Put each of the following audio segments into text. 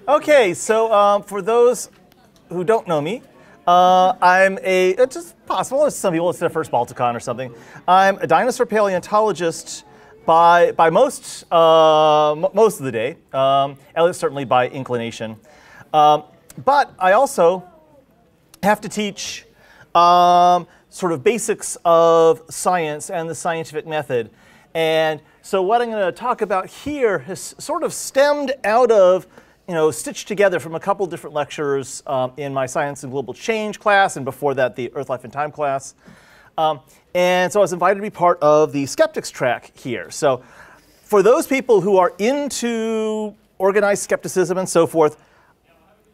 Okay, so for those who don't know me, I'm it's just possible, some people, it's their first BaltiCon or something. I'm a dinosaur paleontologist by most of the day, at least certainly by inclination. But I also have to teach sort of basics of science and the scientific method. And so what I'm going to talk about here has sort of stemmed out of, stitched together from a couple different lectures in my Science and Global Change class, and before that, the Earth, Life, and Time class. And so I was invited to be part of the skeptics track here. So for those people who are into organized skepticism and so forth,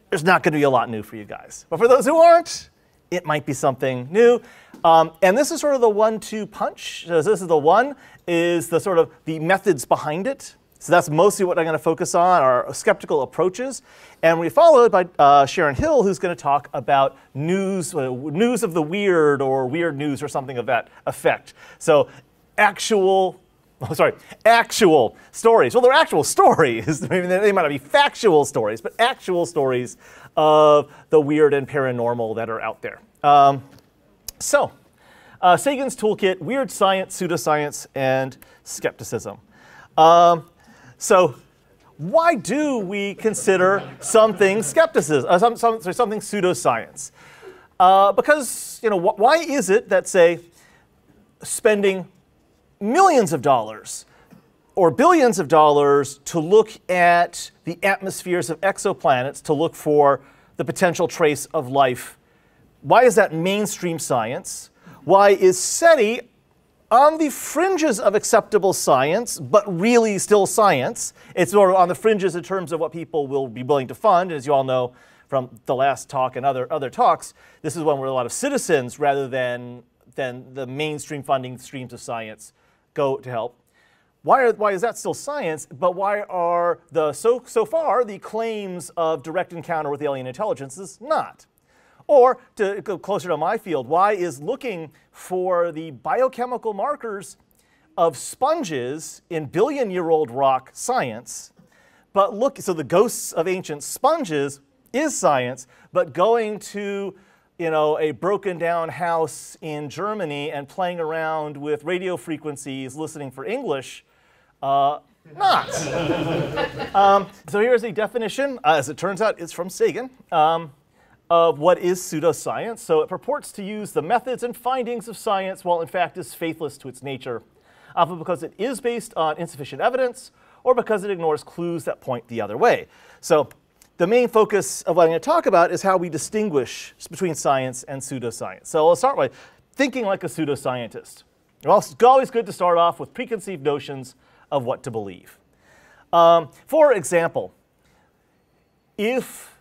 there's not going to be a lot new for you guys. But for those who aren't, it might be something new. And this is sort of the 1-2 punch. So this is the one, is the sort of the methods behind it. So that's mostly what I'm going to focus on, are skeptical approaches. And we followed by Sharon Hill, who's going to talk about news of the weird, or weird news, or something of that effect. So actual stories. Well, they're actual stories. Maybe they might not be factual stories, but actual stories of the weird and paranormal that are out there. Sagan's Toolkit, Weird Science, Pseudoscience, and Skepticism. So why do we consider something skepticism, something pseudoscience? Because, why is it that, say, spending millions of dollars or billions of dollars to look at the atmospheres of exoplanets to look for the potential trace of life, why is that mainstream science? Why is SETI on the fringes of acceptable science, but really still science? It's sort of on the fringes in terms of what people will be willing to fund. As you all know from the last talk and other talks, this is one where a lot of citizens, rather than the mainstream funding streams of science, go to help. Why is that still science, but why are so far the claims of direct encounter with alien intelligences not? Or, to go closer to my field, why is looking for the biochemical markers of sponges in billion-year-old rock science, so the ghosts of ancient sponges is science, but going to a broken down house in Germany and playing around with radio frequencies, listening for English, not. So here's a definition, as it turns out, it's from Sagan, of what is pseudoscience. So it purports to use the methods and findings of science while in fact is faithless to its nature, often because it is based on insufficient evidence or because it ignores clues that point the other way. So the main focus of what I'm going to talk about is how we distinguish between science and pseudoscience. So I'll start by thinking like a pseudoscientist. Well, it's always good to start off with preconceived notions of what to believe. For example, if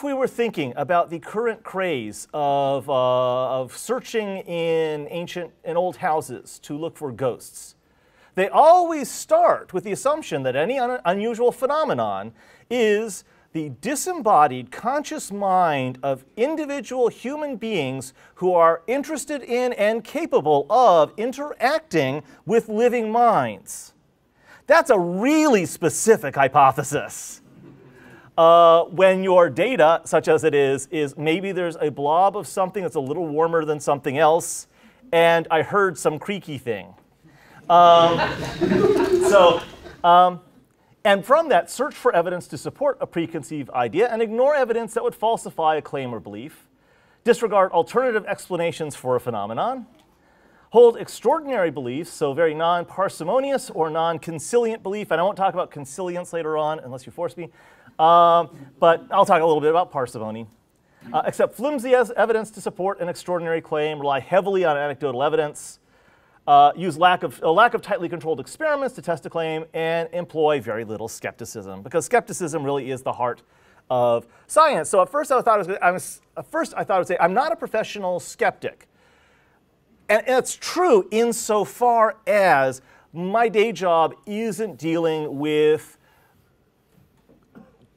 we were thinking about the current craze of searching in old houses to look for ghosts, they always start with the assumption that any unusual phenomenon is the disembodied conscious mind of individual human beings who are interested in and capable of interacting with living minds. That's a really specific hypothesis. When your data, such as it is maybe there's a blob of something that's a little warmer than something else, and I heard some creaky thing. And from that, search for evidence to support a preconceived idea and ignore evidence that would falsify a claim or belief. Disregard alternative explanations for a phenomenon. Hold extraordinary beliefs, so very non-parsimonious or non-consilient belief. And I won't talk about consilience later on, unless you force me. But I'll talk a little bit about parsimony. Accept flimsy evidence to support an extraordinary claim. Rely heavily on anecdotal evidence. Use a lack of tightly controlled experiments to test a claim, and employ very little skepticism, because skepticism really is the heart of science. So at first I thought I would say I'm not a professional skeptic, and it's true insofar as my day job isn't dealing with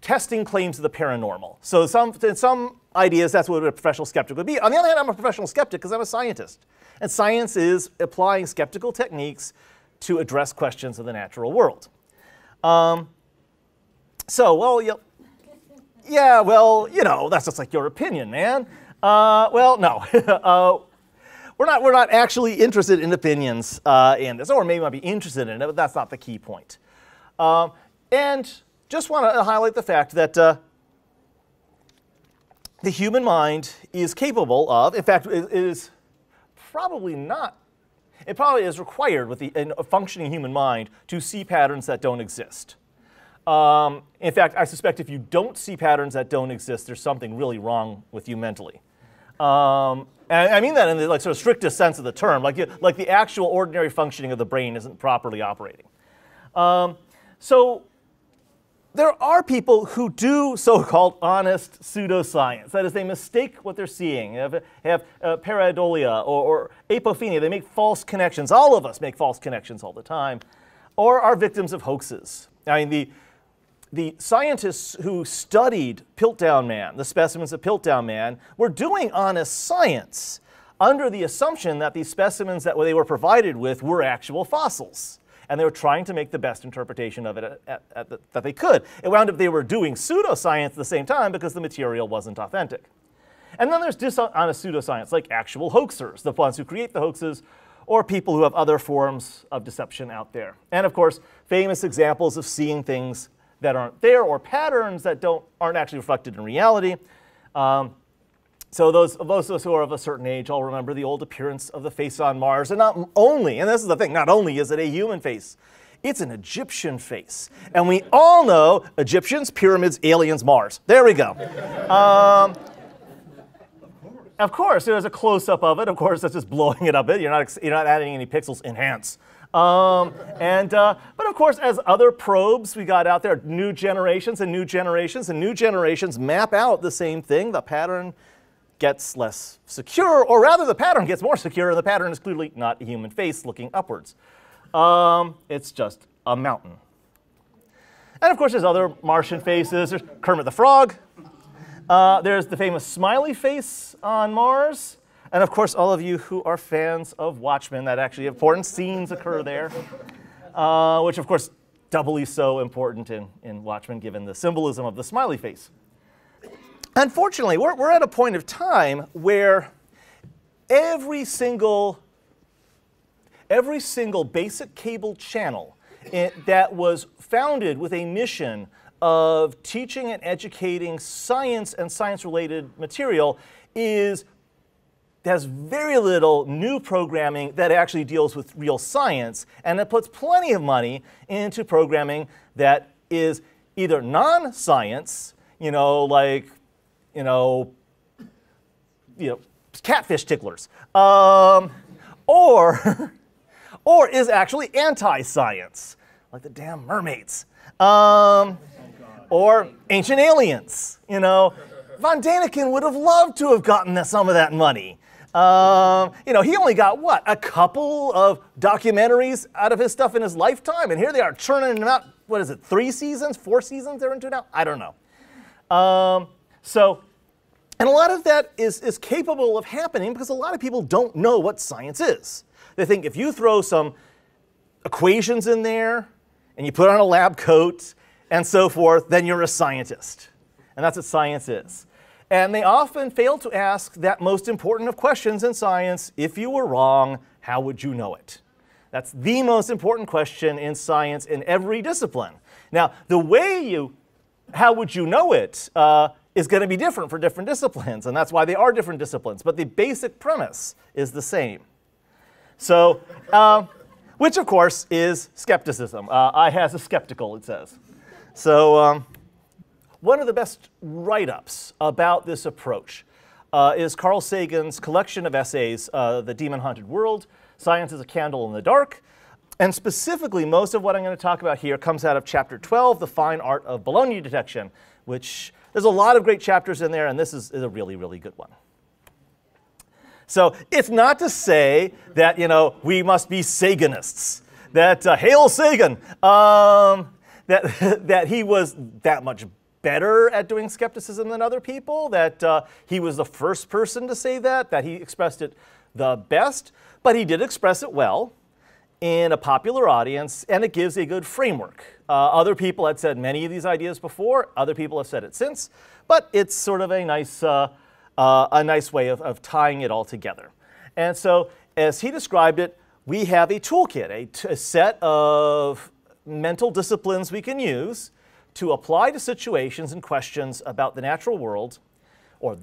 testing claims of the paranormal. So in some ideas, that's what a professional skeptic would be. On the other hand, I'm a professional skeptic because I'm a scientist. And science is applying skeptical techniques to address questions of the natural world. Yeah, well, you know, that's just like your opinion, man. Well, no. We're not actually interested in opinions in this, or maybe we might be interested in it, but that's not the key point. And just want to highlight the fact that the human mind is capable of, in fact, it is probably not, it probably is required with a functioning human mind to see patterns that don't exist. In fact, I suspect if you don't see patterns that don't exist, there's something really wrong with you mentally. And I mean that in the sort of strictest sense of the term, like the actual ordinary functioning of the brain isn't properly operating. So there are people who do so-called honest pseudoscience. That is, they mistake what they're seeing, have pareidolia or apophenia. They make false connections. All of us make false connections all the time, or are victims of hoaxes. I mean, the scientists who studied Piltdown Man, the specimens of Piltdown Man, were doing honest science under the assumption that these specimens that they were provided with were actual fossils. And they were trying to make the best interpretation of it that they could. It wound up they were doing pseudoscience at the same time because the material wasn't authentic. And then there's dishonest pseudoscience, like actual hoaxers, the ones who create the hoaxes, or people who have other forms of deception out there. And of course, famous examples of seeing things that aren't there, or patterns that aren't actually reflected in reality. So those of us who are of a certain age all remember the old appearance of the face on Mars. And not only, and this is the thing, not only is it a human face, it's an Egyptian face. And we all know Egyptians, pyramids, aliens, Mars. There we go. Of course, there's a close-up of it. Of course, that's just blowing it up. You're not adding any pixels. Enhance. But of course, as other probes we got out there, new generations and new generations and new generations map out the same thing. The pattern gets less secure, or rather the pattern gets more secure, and the pattern is clearly not a human face looking upwards. It's just a mountain. And of course, there's other Martian faces. There's Kermit the Frog. There's the famous smiley face on Mars. And of course, all of you who are fans of Watchmen, that actually important scenes occur there, which of course, doubly so important in Watchmen, given the symbolism of the smiley face. Unfortunately, we're at a point of time where every single basic cable channel that was founded with a mission of teaching and educating science and science-related material has very little new programming that actually deals with real science, and it puts plenty of money into programming that is either non-science, catfish ticklers, or is actually anti-science, like the damn mermaids, or ancient aliens. Von Daniken would have loved to have gotten some of that money. He only got, what, a couple of documentaries out of his stuff in his lifetime, and here they are churning them out, what is it, 3 seasons, 4 seasons they're into now? I don't know. And a lot of that is capable of happening because a lot of people don't know what science is. They think if you throw some equations in there, and you put on a lab coat, and so forth, then you're a scientist. And that's what science is. And they often fail to ask that most important of questions in science: if you were wrong, how would you know it? That's the most important question in science in every discipline. Now, the way how would you know it, is going to be different for different disciplines, and that's why they are different disciplines. But the basic premise is the same. So, which of course is skepticism. I has a skeptical, it says. So, one of the best write-ups about this approach is Carl Sagan's collection of essays, The Demon-Haunted World, Science is a Candle in the Dark. And specifically, most of what I'm going to talk about here comes out of Chapter 12, The Fine Art of Baloney Detection, which there's a lot of great chapters in there, and this is a really, really good one. So it's not to say that, we must be Saganists, that hail Sagan, that he was that much better at doing skepticism than other people, that he was the first person to say that he expressed it the best, but he did express it well in a popular audience, and it gives a good framework. Other people had said many of these ideas before, other people have said it since, but it's sort of a nice way of tying it all together. And so, as he described it, we have a toolkit, a set of mental disciplines we can use to apply to situations and questions about the natural world, or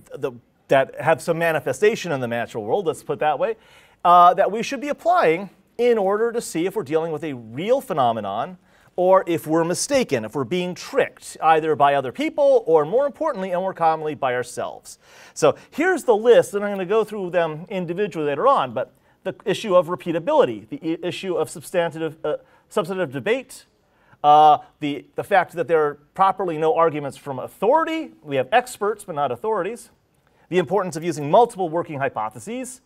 that have some manifestation in the natural world, let's put it that way, that we should be applying in order to see if we're dealing with a real phenomenon or if we're mistaken, if we're being tricked, either by other people or, more importantly and more commonly, by ourselves. So here's the list, and I'm going to go through them individually later on, but the issue of repeatability, the issue of substantive debate, the fact that there are properly no arguments from authority. We have experts, but not authorities. The importance of using multiple working hypotheses.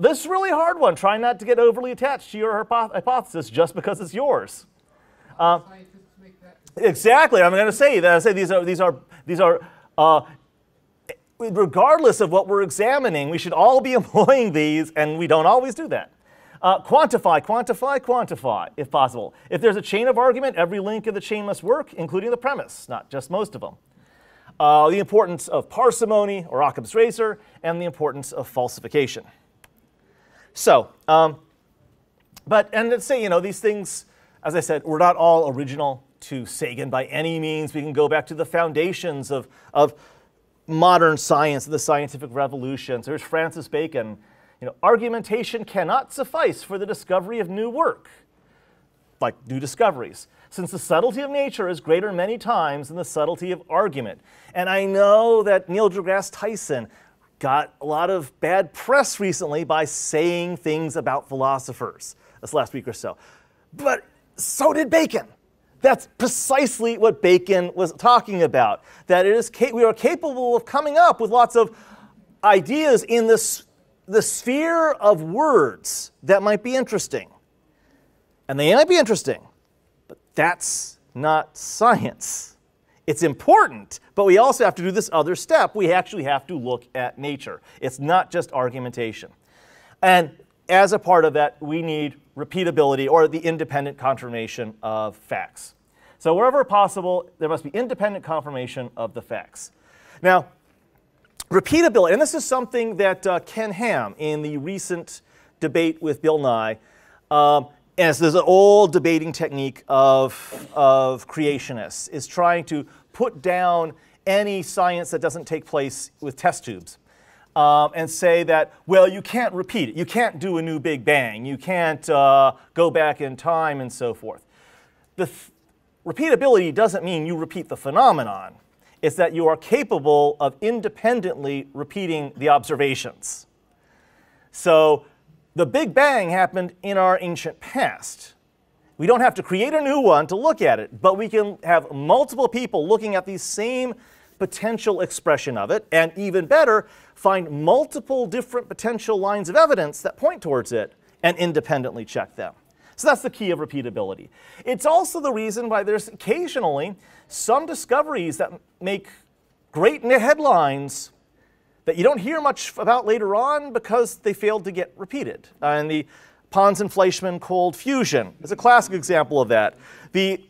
This is a really hard one. Try not to get overly attached to your hypothesis just because it's yours. Scientists make that. Exactly. I'm going to say that. I say these are regardless of what we're examining, we should all be employing these, and we don't always do that. Quantify, if possible. If there's a chain of argument, every link in the chain must work, including the premise, not just most of them. The importance of parsimony, or Occam's razor, and the importance of falsification. So, and let's say, these things, as I said, we're not all original to Sagan by any means. We can go back to the foundations of modern science, the scientific revolution. So here's Francis Bacon. Argumentation cannot suffice for the discovery of new work, like new discoveries, since the subtlety of nature is greater many times than the subtlety of argument. And I know that Neil deGrasse Tyson got a lot of bad press recently by saying things about philosophers this last week or so. But so did Bacon. That's precisely what Bacon was talking about, that we are capable of coming up with lots of ideas in the sphere of words that might be interesting. And they might be interesting, but that's not science. It's important, but we also have to do this other step. We actually have to look at nature. It's not just argumentation. And as a part of that, we need repeatability, or the independent confirmation of facts. So wherever possible, there must be independent confirmation of the facts. Now, repeatability, and this is something that Ken Ham, in the recent debate with Bill Nye, and there's an old debating technique of creationists, is trying to put down any science that doesn't take place with test tubes. And say that, well, you can't repeat it. You can't do a new Big Bang. You can't go back in time and so forth. Repeatability doesn't mean you repeat the phenomenon. It's that you are capable of independently repeating the observations. So the Big Bang happened in our ancient past. We don't have to create a new one to look at it, but we can have multiple people looking at the same potential expression of it, and even better, find multiple different potential lines of evidence that point towards it and independently check them. So that's the key of repeatability. It's also the reason why there's occasionally some discoveries that make great headlines that you don't hear much about later on because they failed to get repeated. And the Pons and Fleischmann cold fusion is a classic example of that. The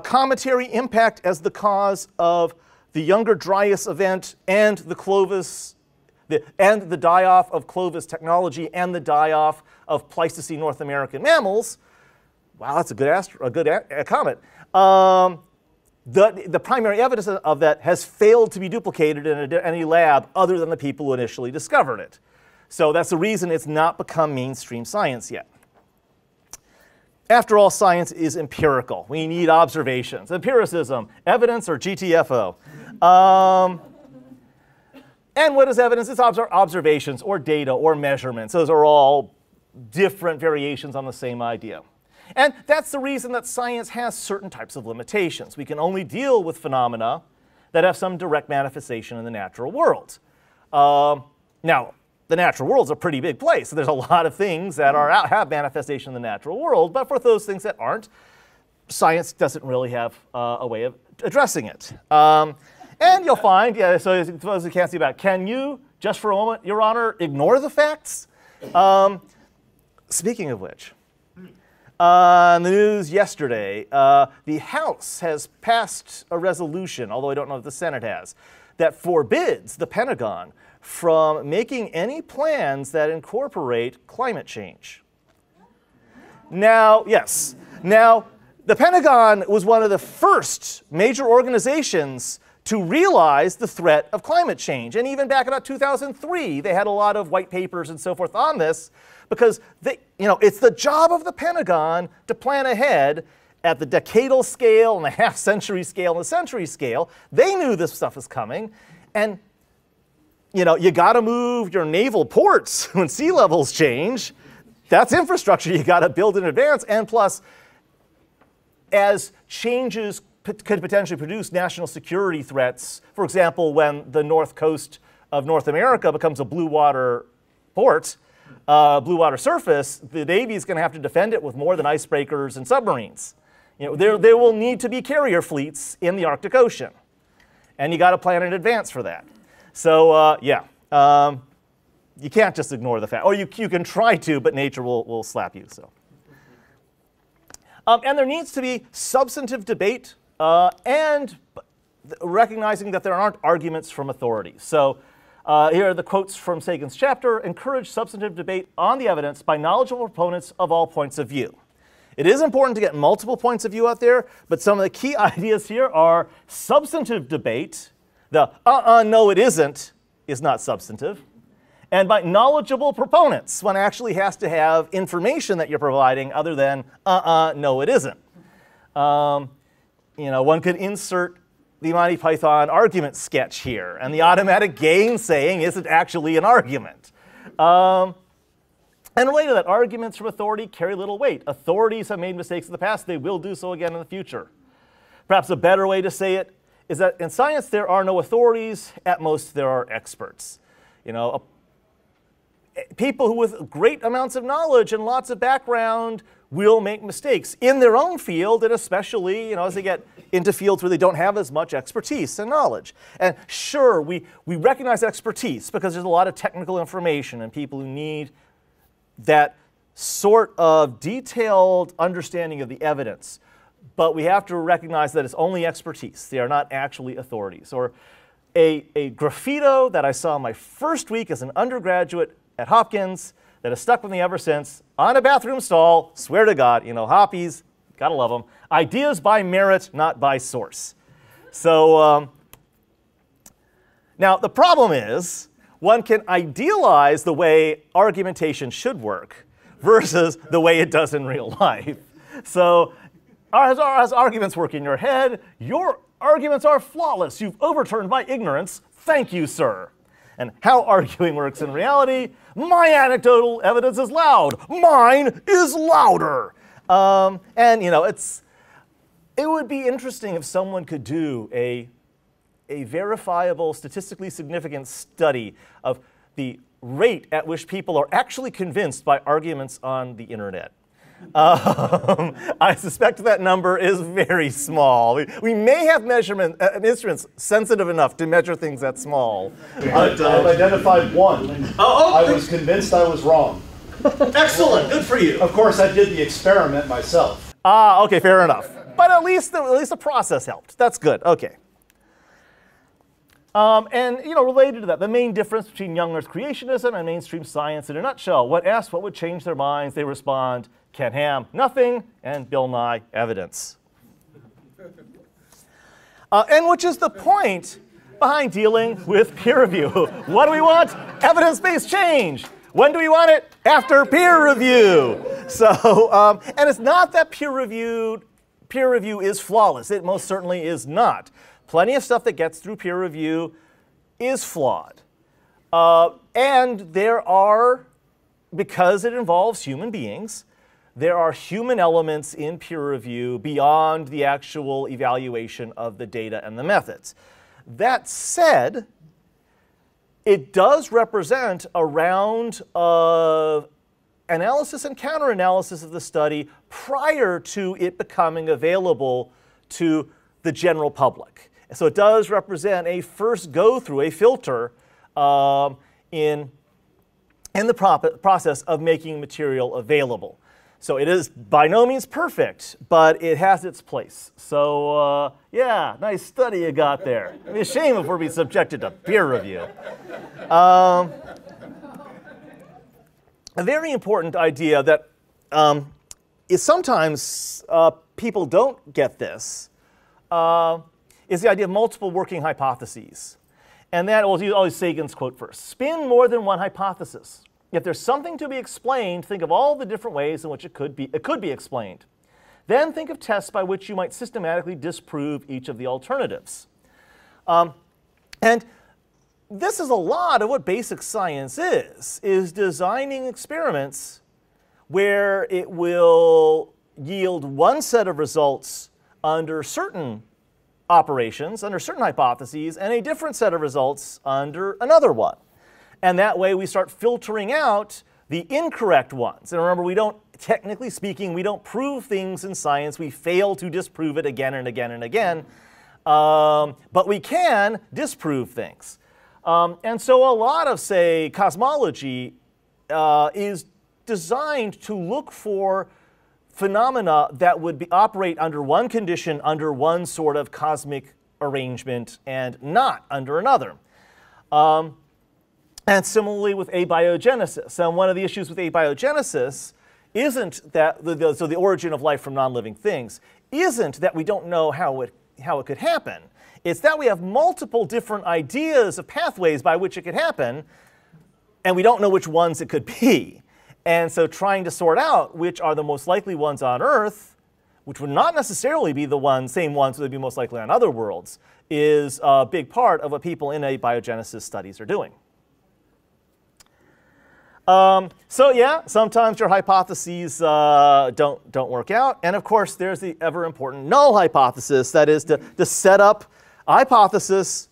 cometary impact as the cause of the Younger Dryas event and the die-off of Clovis technology and the die-off of Pleistocene North American mammals. Wow, that's a good comet. The primary evidence of that has failed to be duplicated in any lab other than the people who initially discovered it. So that's the reason it's not become mainstream science yet. After all, science is empirical. We need observations. Empiricism, evidence, or GTFO. And what is evidence? It's observations or data or measurements. Those are all different variations on the same idea. And that's the reason that science has certain types of limitations. We can only deal with phenomena that have some direct manifestation in the natural world. Now, the natural world is a pretty big place, so there's a lot of things that have manifestation in the natural world, but for those things that aren't, science doesn't really have a way of addressing it. And you'll find, yeah, so suppose you can't see about, can you, just for a moment, Your Honor, ignore the facts? Speaking of which, on the news yesterday, the House has passed a resolution, although I don't know if the Senate has, that forbids the Pentagon from making any plans that incorporate climate change. Now, yes. Now, the Pentagon was one of the first major organizations to realize the threat of climate change. And even back about 2003, they had a lot of white papers and so forth on this, because it's the job of the Pentagon to plan ahead at the decadal scale and the half-century scale and the century scale. They knew this stuff was coming. And you got to move your naval ports when sea levels change. That's infrastructure you got to build in advance. And plus, as changes could potentially produce national security threats, for example, when the north coast of North America becomes a blue water port, blue water surface, the Navy is going to have to defend it with more than icebreakers and submarines. There will need to be carrier fleets in the Arctic Ocean. And you got to plan in advance for that. So, you can't just ignore the fact. Or you can try to, but nature will slap you. So, and there needs to be substantive debate and recognizing that there aren't arguments from authorities. So here are the quotes from Sagan's chapter. Encourage substantive debate on the evidence by knowledgeable proponents of all points of view. It is important to get multiple points of view out there, but some of the key ideas here are substantive debate. The no it isn't is not substantive. And by knowledgeable proponents, one actually has to have information that you're providing other than no it isn't. One could insert the Monty Python argument sketch here, and the automatic gainsaying isn't actually an argument. And related to that, arguments from authority carry little weight. Authorities have made mistakes in the past. They will do so again in the future. Perhaps a better way to say it is that in science there are no authorities. At most there are experts. People who with great amounts of knowledge and lots of background will make mistakes in their own field, and especially as they get into fields where they don't have as much expertise and knowledge. And sure, we recognize expertise because there's a lot of technical information and people who need that sort of detailed understanding of the evidence. But we have to recognize that it's only expertise. They are not actually authorities. Or a graffito that I saw my first week as an undergraduate at Hopkins that has stuck with me ever since, on a bathroom stall, swear to God, Hoppies, gotta love them. Ideas by merit, not by source. So now the problem is, one can idealize the way argumentation should work versus the way it does in real life. So as arguments work in your head, your arguments are flawless. You've overturned my ignorance. Thank you, sir. And how arguing works in reality, my anecdotal evidence is loud. Mine is louder. It would be interesting if someone could do a verifiable, statistically significant study of the rate at which people are actually convinced by arguments on the internet. I suspect that number is very small. We may have instruments sensitive enough to measure things that small. I've identified one. I was convinced I was wrong. Excellent, good for you. Of course, I did the experiment myself. Okay, fair enough. But at least the process helped. That's good. Okay. Related to that, the main difference between young Earth creationism and mainstream science in a nutshell. When asked what would change their minds, they respond, Ken Ham, nothing, and Bill Nye, evidence. And which is the point behind dealing with peer review. What do we want? Evidence-based change. When do we want it? After peer review. So, and it's not that peer review is flawless. It most certainly is not. Plenty of stuff that gets through peer review is flawed. And there are, because it involves human beings, there are human elements in peer review beyond the actual evaluation of the data and the methods. That said, it does represent a round of analysis and counter-analysis of the study prior to it becoming available to the general public. So it does represent a first go-through, a filter in the process of making material available. So it is by no means perfect, but it has its place. So yeah, nice study you got there. It'd be a shame if we're being subjected to peer review. A very important idea that is sometimes people don't get this is the idea of multiple working hypotheses. And that, we'll use always Sagan's quote first. Spin more than one hypothesis. If there's something to be explained, think of all the different ways in which it could be explained. Then think of tests by which you might systematically disprove each of the alternatives. And this is a lot of what basic science is designing experiments where it will yield one set of results under certain operations, under certain hypotheses, and a different set of results under another one. And that way we start filtering out the incorrect ones. And remember, we don't, technically speaking, we don't prove things in science. We fail to disprove it again and again and again. But we can disprove things. And so a lot of, say, cosmology is designed to look for phenomena that would operate under one condition, under one sort of cosmic arrangement, and not under another. And similarly with abiogenesis. And one of the issues with abiogenesis isn't that, so the origin of life from non-living things, isn't that we don't know how it could happen. It's that we have multiple different ideas of pathways by which it could happen, and we don't know which ones it could be. And so trying to sort out which are the most likely ones on Earth, which would not necessarily be the same ones that would be most likely on other worlds, is a big part of what people in abiogenesis studies are doing. So yeah, sometimes your hypotheses don't work out. And of course, there's the ever important null hypothesis. That is to set up a hypothesis,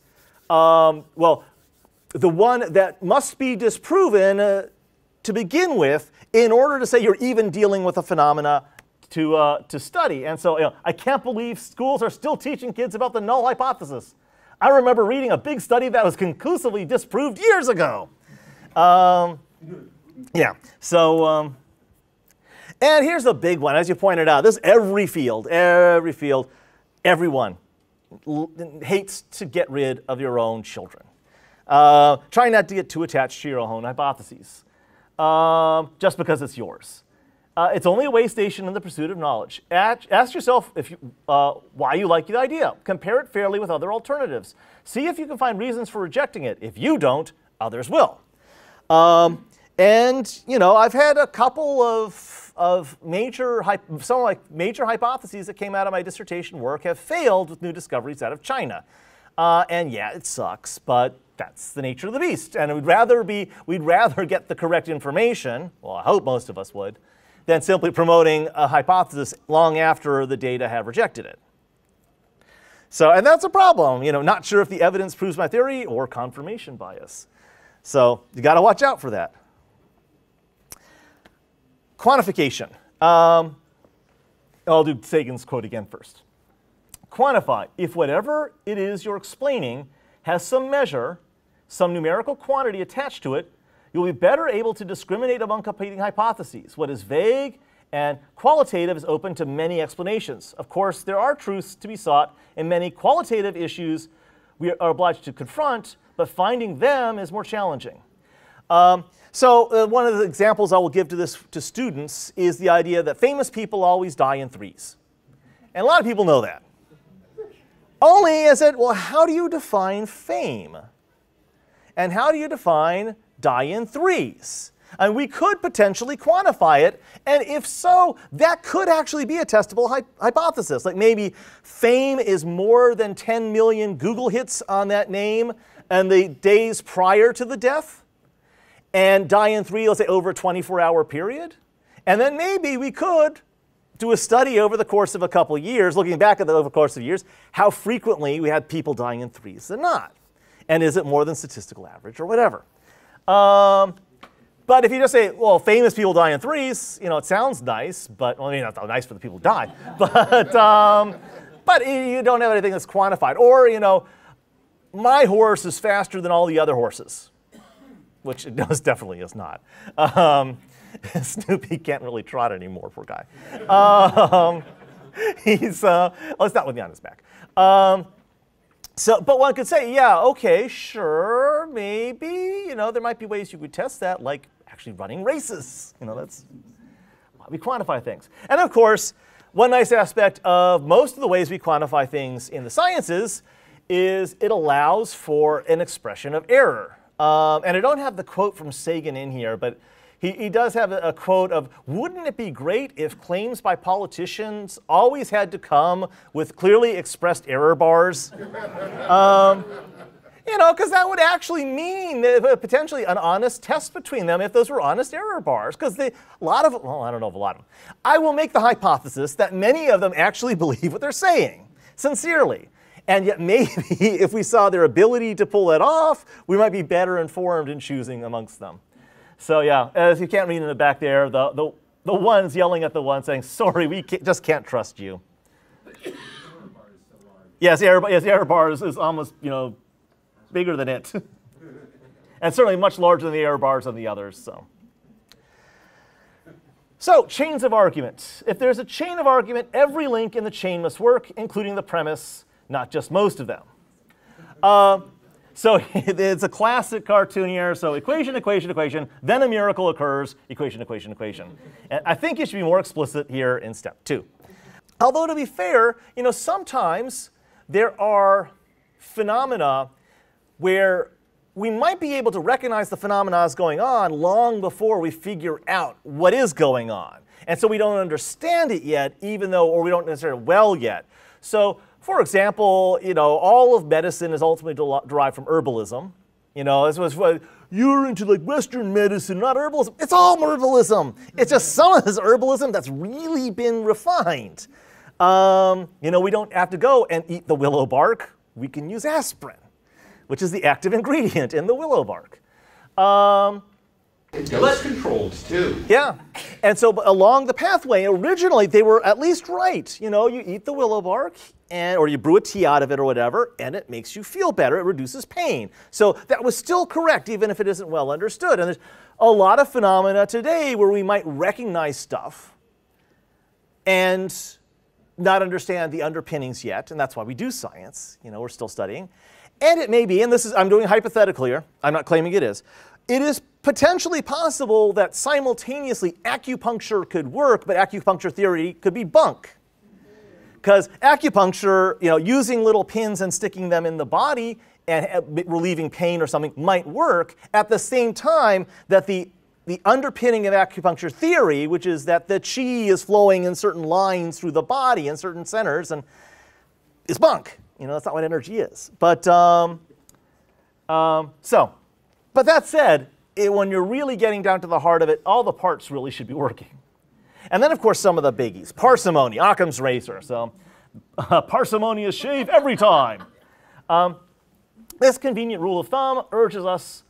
well, the one that must be disproven to begin with in order to say you're even dealing with a phenomena to study. And so I can't believe schools are still teaching kids about the null hypothesis. I remember reading a big study that was conclusively disproved years ago. Yeah, so, and here's the big one, as you pointed out. This is every field, everyone hates to get rid of your own children. Try not to get too attached to your own hypotheses, just because it's yours. It's only a way station in the pursuit of knowledge. Ask yourself why you like the idea. Compare it fairly with other alternatives. See if you can find reasons for rejecting it. If you don't, others will. And I've had a couple of major hypotheses that came out of my dissertation work have failed with new discoveries out of China. And yeah, it sucks, but that's the nature of the beast. And we'd rather get the correct information, well, I hope most of us would, than simply promoting a hypothesis long after the data have rejected it. So, and that's a problem, not sure if the evidence proves my theory or confirmation bias. So you got to watch out for that. Quantification. I'll do Sagan's quote again first. Quantify. If whatever it is you're explaining has some measure, some numerical quantity attached to it, you'll be better able to discriminate among competing hypotheses. What is vague and qualitative is open to many explanations. Of course, there are truths to be sought, and many qualitative issues we are obliged to confront, but finding them is more challenging. So one of the examples I will give to students is the idea that famous people always die in threes. And a lot of people know that. Only I said, well, how do you define fame? And how do you define die in threes? And we could potentially quantify it, and if so, that could actually be a testable hypothesis. Like maybe fame is more than 10 million Google hits on that name and the days prior to the death. And die in three, let's say, over a 24-hour period. And then maybe we could do a study over the course of a couple of years, looking back at the over the course of years, how frequently we had people dying in threes and not. And is it more than statistical average or whatever? But if you just say, well, famous people die in threes, it sounds nice, but, well, I mean, not nice for the people who die. But but you don't have anything that's quantified. Or, you know, my horse is faster than all the other horses, which it definitely is not. Snoopy can't really trot anymore, poor guy. He's not with me on his back. But one could say, yeah, okay, sure, maybe, you know, there might be ways you could test that, like actually running races. You know, that's why we quantify things. And of course, one nice aspect of most of the ways we quantify things in the sciences is it allows for an expression of error. And I don't have the quote from Sagan in here, but he does have a quote of, wouldn't it be great if claims by politicians always had to come with clearly expressed error bars? You know, because that would actually mean potentially an honest test between them if those were honest error bars. Because I don't know if a lot of them. I will make the hypothesis that many of them actually believe what they're saying, sincerely. And yet maybe if we saw their ability to pull that off, we might be better informed in choosing amongst them. So yeah, as you can't read in the back there, the ones yelling at the one saying, sorry, we just can't trust you. Yes, the error bar is almost, you know, bigger than it. And certainly much larger than the error bars on the others. So chains of argument. If there's a chain of argument, every link in the chain must work, including the premise, not just most of them. So it's a classic cartoon here. So equation, equation, equation, then a miracle occurs, equation, equation, equation. And I think it should be more explicit here in step 2. Although to be fair, you know, sometimes there are phenomena where we might be able to recognize the phenomena as going on long before we figure out what is going on. And so we don't understand it yet, or we don't necessarily well yet. So for example, you know, all of medicine is ultimately derived from herbalism. You know, this was you're into like Western medicine, not herbalism. It's all herbalism. It's just some of this herbalism that's really been refined. You know, we don't have to go and eat the willow bark. We can use aspirin, which is the active ingredient in the willow bark. Dose controlled too. Yeah, and so along the pathway, originally they were at least right. You know, you eat the willow bark, or you brew a tea out of it or whatever, and it makes you feel better. It reduces pain. So that was still correct, even if it isn't well understood. And there's a lot of phenomena today where we might recognize stuff and not understand the underpinnings yet, and that's why we do science. You know, we're still studying. And it may be, and this is, I'm doing hypothetical here, I'm not claiming it is potentially possible that simultaneously acupuncture could work, but acupuncture theory could be bunk. Because acupuncture, you know, using little pins and sticking them in the body and relieving pain or something might work at the same time that the underpinning of acupuncture theory, which is that the chi is flowing in certain lines through the body in certain centers, and is bunk. You know, that's not what energy is. But but that said, when you're really getting down to the heart of it, all the parts really should be working. And then, of course, some of the biggies. Parsimony, Occam's razor. So parsimonious shave every time. This convenient rule of thumb urges us,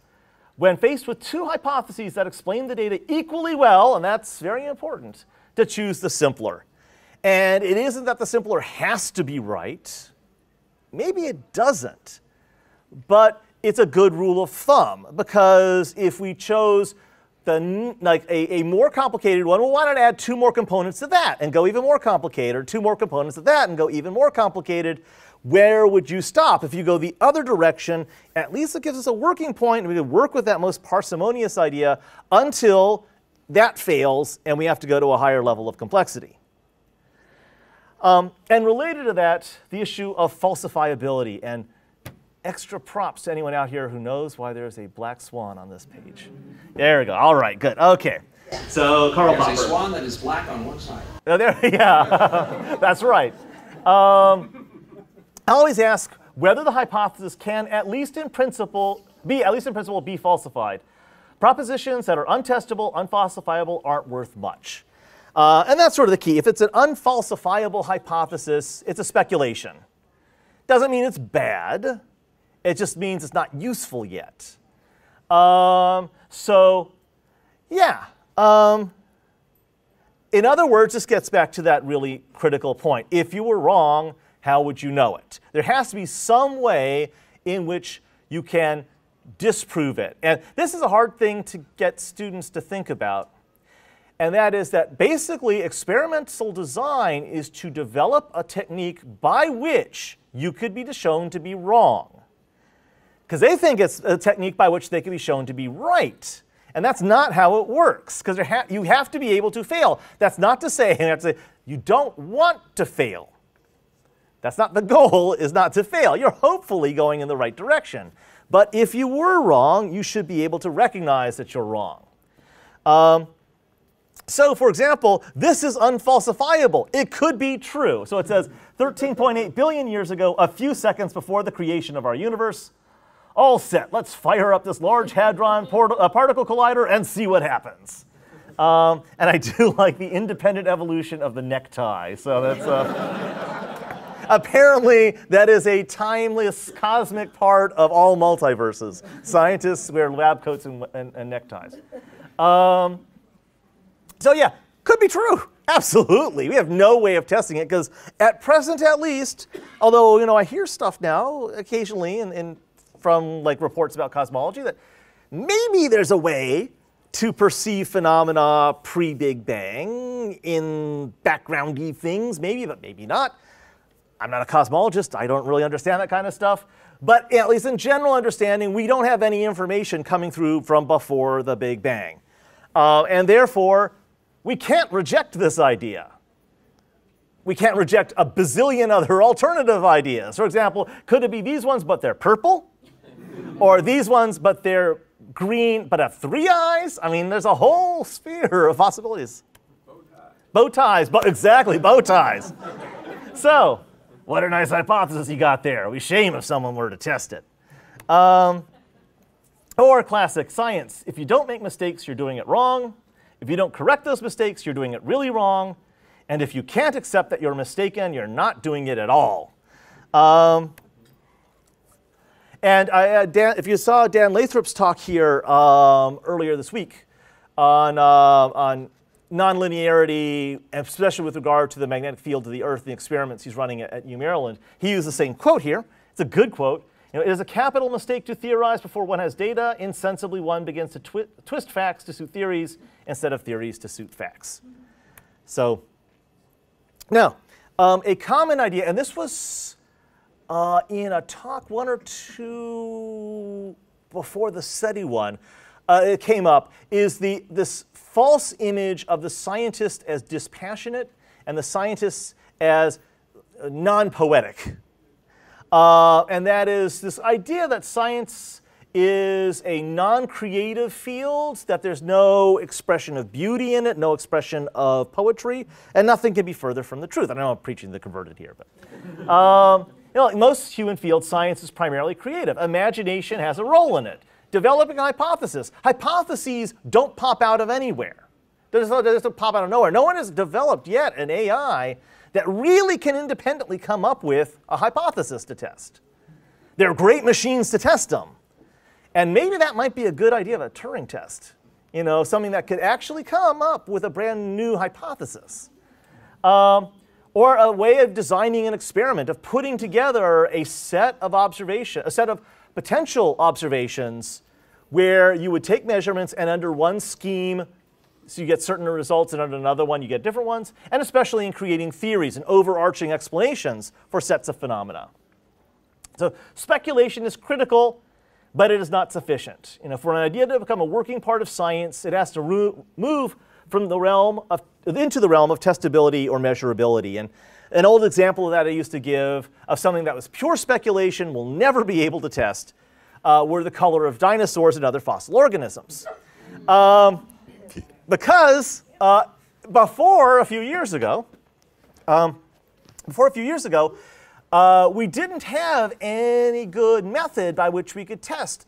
when faced with two hypotheses that explain the data equally well, and that's very important, to choose the simpler. And it isn't that the simpler has to be right. Maybe it doesn't. But it's a good rule of thumb, because if we chose a more complicated one, well, why not add 2 more components to that and go even more complicated, or 2 more components to that and go even more complicated? Where would you stop? If you go the other direction, at least it gives us a working point, and we can work with that most parsimonious idea until that fails and we have to go to a higher level of complexity. And related to that, the issue of falsifiability, and extra props to anyone out here who knows why there's a black swan on this page. There we go. All right, good. Okay. So Karl Popper. There's a swan that is black on one side. Oh, there, yeah, that's right. I always ask whether the hypothesis can, at least in principle, be falsified. Propositions that are untestable, unfalsifiable aren't worth much. And that's sort of the key. If it's an unfalsifiable hypothesis, it's a speculation. Doesn't mean it's bad. It just means it's not useful yet. So, yeah. In other words, this gets back to that really critical point. If you were wrong, how would you know it? There has to be some way in which you can disprove it. And this is a hard thing to get students to think about. And that is that basically experimental design is to develop a technique by which you could be shown to be wrong. Because they think it's a technique by which they can be shown to be right. And that's not how it works, because you have to be able to fail. That's not to say you don't want to fail. That's not the goal, is not to fail. You're hopefully going in the right direction. But if you were wrong, you should be able to recognize that you're wrong. So, for example, this is unfalsifiable. It could be true. So it says 13.8 billion years ago, a few seconds before the creation of our universe. All set. Let's fire up this Large Hadron Particle Collider and see what happens. And I do like the independent evolution of the necktie. So that's apparently that is a timeless cosmic part of all multiverses. Scientists wear lab coats and neckties. So yeah, could be true. Absolutely. We have no way of testing it because at present at least, although I hear stuff now occasionally from like reports about cosmology that maybe there's a way to perceive phenomena pre-Big Bang in backgroundy things, maybe, but maybe not. I'm not a cosmologist. I don't really understand that kind of stuff. But at least in general understanding, we don't have any information coming through from before the Big Bang. And therefore, we can't reject this idea. We can't reject a bazillion other alternative ideas. For example, could it be these ones, but they're purple? Or these ones, but they're green, but have 3 eyes? I mean, there's a whole sphere of possibilities. Bow ties. Exactly, bow ties. So, what a nice hypothesis you got there. We shame if someone were to test it. Or classic science. If you don't make mistakes, you're doing it wrong. If you don't correct those mistakes, you're doing it really wrong. And if you can't accept that you're mistaken, you're not doing it at all. If you saw Dan Lathrop's talk here earlier this week on nonlinearity, especially with regard to the magnetic field of the Earth, the experiments he's running at U Maryland, he used the same quote here. It's a good quote. It is a capital mistake to theorize before one has data. Insensibly, one begins to twist facts to suit theories instead of theories to suit facts. So, now, a common idea, and this was in a talk 1 or 2 before the SETI one, it came up, is this false image of the scientist as dispassionate and the scientists as non-poetic. And that is this idea that science is a non-creative field, that there's no expression of beauty in it, no expression of poetry, and nothing can be further from the truth. I know I'm preaching to the converted here, but like most human fields, science is primarily creative. Imagination has a role in it. Developing a hypothesis. Hypotheses don't pop out of anywhere. They just don't pop out of nowhere. No one has developed yet an AI that really can independently come up with a hypothesis to test. There are great machines to test them. And maybe that might be a good idea of a Turing test. Something that could actually come up with a brand new hypothesis. Or a way of designing an experiment, of putting together a set of potential observations where you would take measurements and under one scheme, so you get certain results, and under another one you get different ones, and especially in creating theories and overarching explanations for sets of phenomena. So speculation is critical, but it is not sufficient. For an idea to become a working part of science, it has to move from the realm into the realm of testability or measurability. And an old example of that I used to give of something that was pure speculation, will never be able to test, were the color of dinosaurs and other fossil organisms. Because before a few years ago, we didn't have any good method by which we could test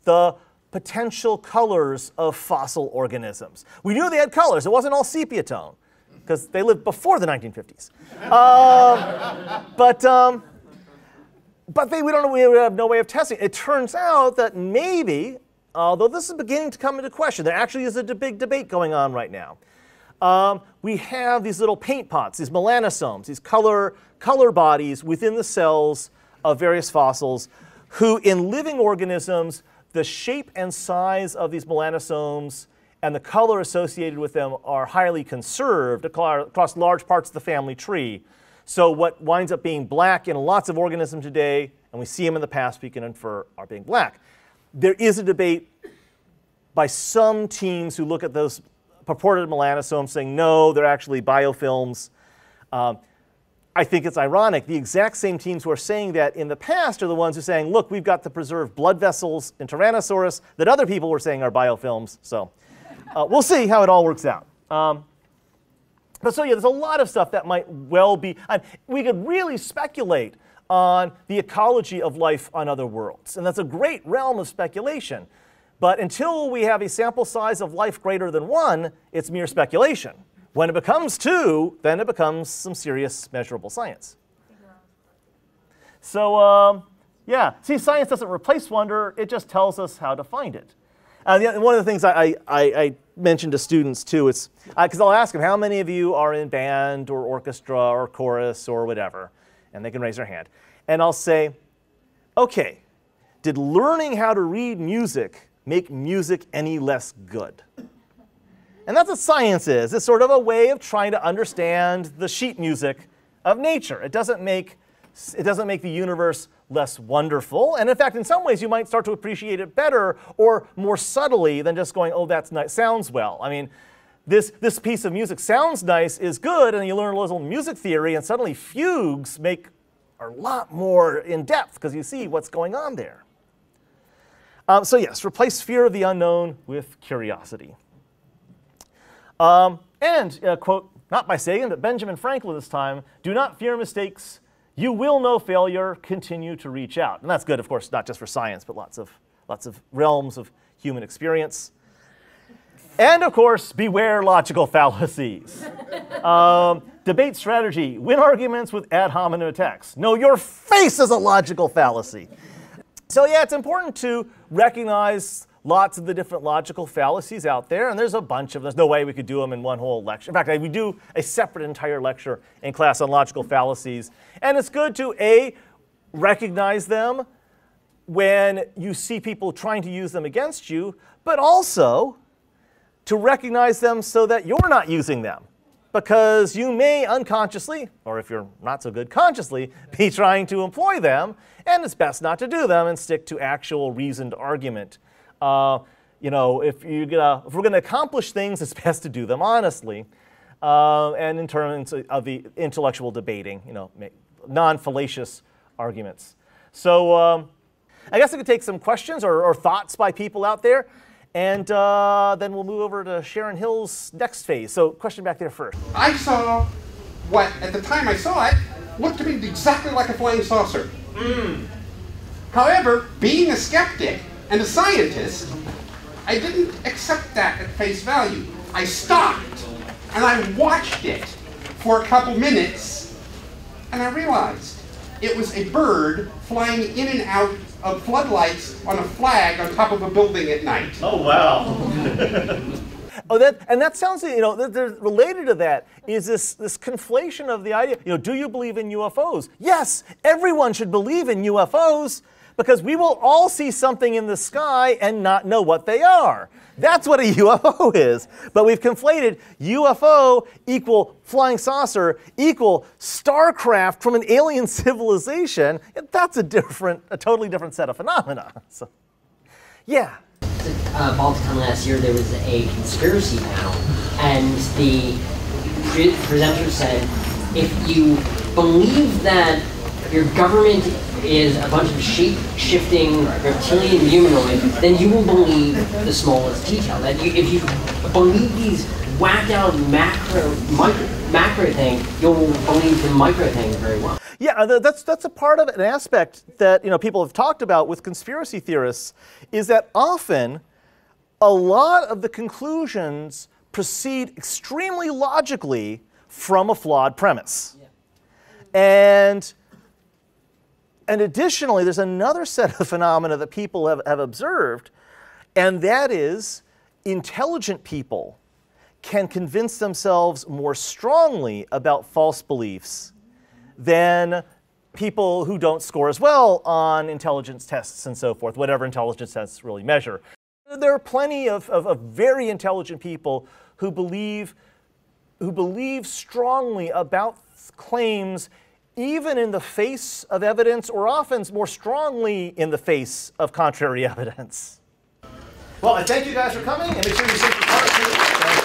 the potential colors of fossil organisms. We knew they had colors. It wasn't all sepia tone, because they lived before the 1950s. But we have no way of testing. It turns out that maybe, although this is beginning to come into question, there actually is a big debate going on right now. we have these little paint pots, these melanosomes, these color bodies within the cells of various fossils, who in living organisms, the shape and size of these melanosomes and the color associated with them are highly conserved across large parts of the family tree. So what winds up being black in lots of organisms today, and we see them in the past, we can infer are being black. There is a debate by some teams who look at those purported melanosomes saying, no, they're actually biofilms. I think it's ironic. The exact same teams who are saying that in the past are the ones who are saying, look, we've got the preserved blood vessels in Tyrannosaurus that other people were saying are biofilms. So we'll see how it all works out. But so yeah, there's a lot of stuff that might well be, we could really speculate on the ecology of life on other worlds. And that's a great realm of speculation. But until we have a sample size of life greater than 1, it's mere speculation. When it becomes 2, then it becomes some serious measurable science. So yeah, see, science doesn't replace wonder, it just tells us how to find it. One of the things I mentioned to students too, is because I'll ask them, how many of you are in band or orchestra or chorus or whatever? And they can raise their hand. And I'll say, okay, did learning how to read music make music any less good? And that's what science is. It's sort of a way of trying to understand the sheet music of nature. It doesn't make the universe less wonderful. And in fact, in some ways, you might start to appreciate it better or more subtly than just going, oh, that's nice, sounds well. I mean, this piece of music sounds nice, is good, and you learn a little music theory, and suddenly fugues are a lot more in depth because you see what's going on there. So yes, replace fear of the unknown with curiosity. Quote, not by Sagan, but Benjamin Franklin this time, do not fear mistakes. You will know failure. Continue to reach out. And that's good, of course, not just for science, but lots of realms of human experience. And of course, beware logical fallacies. Debate strategy. Win arguments with ad hominem attacks. No, your face is a logical fallacy. So yeah, it's important to recognize lots of the different logical fallacies out there, and there's a bunch of them. There's no way we could do them in one whole lecture. In fact, we do a separate entire lecture in class on logical fallacies. And it's good to, A, recognize them when you see people trying to use them against you, but also to recognize them so that you're not using them. Because you may unconsciously, or if you're not so good, consciously, be trying to employ them, and it's best not to do them and stick to actual reasoned argument. You know, if we're going to accomplish things, it's best to do them honestly. And in terms of the intellectual debating, you know, non-fallacious arguments. So I guess I could take some questions or thoughts by people out there. And then we'll move over to Sharon Hill's next phase. So question back there first. I saw what, at the time I saw it, looked to me exactly like a flying saucer. However, being a skeptic and a scientist, I didn't accept that at face value. I stopped and I watched it for a couple minutes, and I realized it was a bird flying in and out of floodlights on a flag on top of a building at night. Oh, wow. And that sounds, you know, related to that is this conflation of the idea, you know, do you believe in UFOs? Yes, everyone should believe in UFOs because we will all see something in the sky and not know what they are. That's what a UFO is. But we've conflated UFO equal flying saucer equal starcraft from an alien civilization. That's a totally different set of phenomena. So, yeah. At BaltiCon last year, there was a conspiracy panel, and the presenter said, if you believe that your government is a bunch of shape-shifting reptilian humanoid, then you will believe the smallest detail. That if you believe these whacked-out macro thing, you'll believe the micro thing very well. Yeah, that's a part of an aspect that, you know, people have talked about with conspiracy theorists, is that often a lot of the conclusions proceed extremely logically from a flawed premise. Yeah. And additionally, there's another set of phenomena that people have observed, and that is intelligent people can convince themselves more strongly about false beliefs than people who don't score as well on intelligence tests and so forth, whatever intelligence tests really measure. There are plenty of very intelligent people who believe strongly about claims even in the face of evidence, or often more strongly in the face of contrary evidence. Well, I thank you guys for coming, and make sure you send your cards.